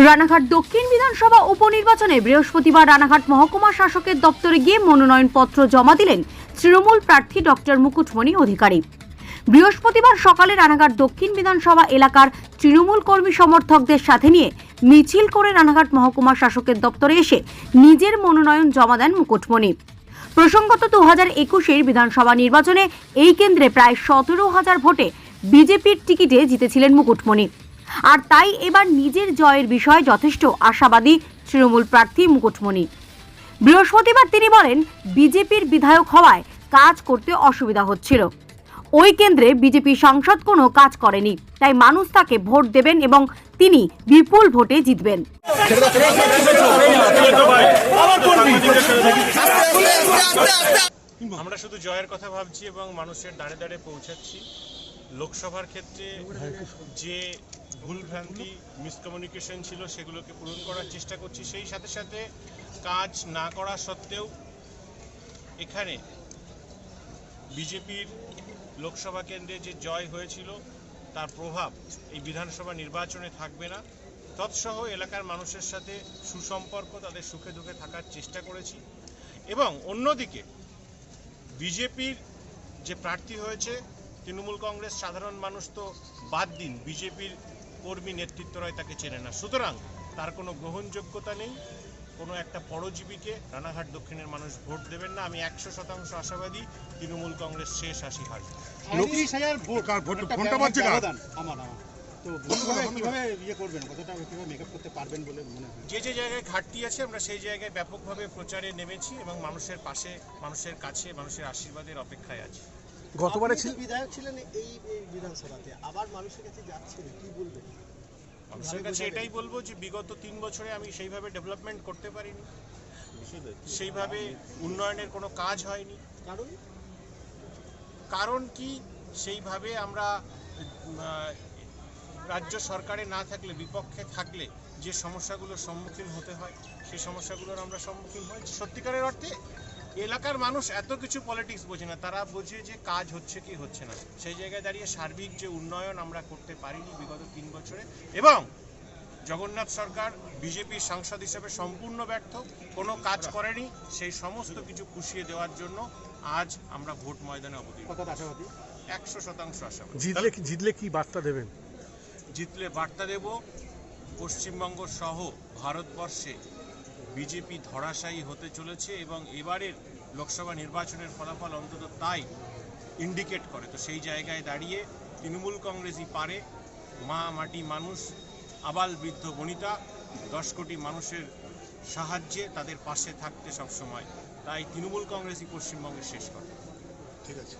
রানাঘাট দক্ষিণ বিধানসভা উপনির্বাচনে বৃহস্পতিবার রানাঘাট মহকুমা শাসকের দপ্তরে গিয়ে মনোনয়নপত্র জমা দিলেন তৃণমূল প্রার্থী ডক্টর মুকুটমণি অধিকারী। বৃহস্পতিবার সকালে রানাঘাট দক্ষিণ বিধানসভা এলাকার তৃণমূল কর্মী সমর্থকদের সাথে নিয়ে মিছিল করে রানাঘাট মহকুমা শাসকের দপ্তরে এসে নিজের মনোনয়ন জমা দেন মুকুটমণি। প্রসঙ্গত 2021-এর বিধানসভা নির্বাচনে এই কেন্দ্রে প্রায় 17,000 ভোটে বিজেপির টিকিটে জিতেছিলেন মুকুটমণি। আর তাই এবার নিজের জয়ের বিষয়ে যথেষ্ট আশাবাদী তৃণমূল প্রার্থী মুকুটমণি। বৃহস্পতিবার তিনি বলেন, বিজেপির বিধায়ক হওয়ায় কাজ করতে অসুবিধা হচ্ছিল। ওই কেন্দ্রে বিজেপি সাংসদ কোনো কাজ করেনি, তাই মানুষ তাকে ভোট দেবেন এবং তিনি বিপুল ভোটে জিতবেন। আমরা শুধু জয়ের কথা ভাবছি এবং মানুষের দাঁড়ে দাঁড়ে পৌঁছাচ্ছি। লোকসভার ক্ষেত্রে যে ভুলভ্রান্তি মিসকমিউনিকেশন ছিল সেগুলোকে পূরণ করার চেষ্টা করছি। সেই সাথে সাথে কাজ না করা সত্ত্বেও এখানে বিজেপির লোকসভা কেন্দ্রে যে জয় হয়েছিল তার প্রভাব এই বিধানসভা নির্বাচনে থাকবে না। তৎসহ এলাকার মানুষের সাথে সুসম্পর্ক, তাদের সুখে দুঃখে থাকার চেষ্টা করেছি। এবং অন্যদিকে বিজেপির যে প্রার্থী হয়েছে, তৃণমূল কংগ্রেস সাধারণ মানুষ তো বাদ দিন, বিজেপির কর্মী নেতৃত্বরাই তাকে চেনে না। সুতরাং তার কোনো গ্রহণযোগ্যতা নেই। কোনো একটা পরজীবীকে রানাঘাট দক্ষিণের মানুষ ভোট দেবেন না। আমি 100% আশাবাদী তৃণমূল কংগ্রেস শেষ 80 হারবে। যে যে জায়গায় ঘাটতি আছে আমরা সেই জায়গায় ব্যাপকভাবে প্রচারে নেমেছি এবং মানুষের পাশে, মানুষের কাছে, মানুষের আশীর্বাদের অপেক্ষায় আছি। গতবারে বিধায়ক ছিলেন এই বিধানসভাতে, আবার মানুষের কাছে যাচ্ছেন, কি বলবেন? মানুষের কাছে এটাই বলবো যে বিগত 3 বছরে আমি সেইভাবে ডেভেলপমেন্ট করতে পারিনি, সেইভাবে উন্নয়নের কোনো কাজ হয়নি। কারণ কি, সেইভাবে আমরা রাজ্য সরকারে না থাকলে, বিপক্ষে থাকলে যে সমস্যাগুলোর সম্মুখীন হতে হয় সেই সমস্যাগুলোর আমরা সম্মুখীন হই। সত্যিকারের অর্থে এলাকার মানুষ এত কিছু পলিটিক্স বোঝে না, তারা বোঝে যে কাজ হচ্ছে কি হচ্ছে না। সেই জায়গায় দাঁড়িয়ে সার্বিক যে উন্নয়ন আমরা করতে পারিনি বিগত 3 বছরে, এবং জগন্নাথ সরকার বিজেপির সাংসদ হিসেবে সম্পূর্ণ ব্যর্থ, কোনো কাজ করেনি, সেই সমস্ত কিছু পুষিয়ে দেওয়ার জন্য আজ আমরা ভোট ময়দানে অবতীর্ণ। 100% আশাবাদী। জিতলে কি বার্তা দেবেন? জিতলে বার্তা দেব, পশ্চিমবঙ্গ সহ ভারতবর্ষে বিজেপি ধরাশায়ী হতে চলেছে এবং এবারের লোকসভা নির্বাচনের ফলাফল অন্তত তাই ইন্ডিকেট করে। তো সেই জায়গায় দাঁড়িয়ে তৃণমূল কংগ্রেসই পারে। মা, মাটি, মানুষ, আবাল বৃদ্ধ বনিতা 10 কোটি মানুষের সাহায্যে তাদের পাশে থাকতে সবসময়। তাই তৃণমূল কংগ্রেসই পশ্চিমবঙ্গের শেষ কথা। ঠিক আছে।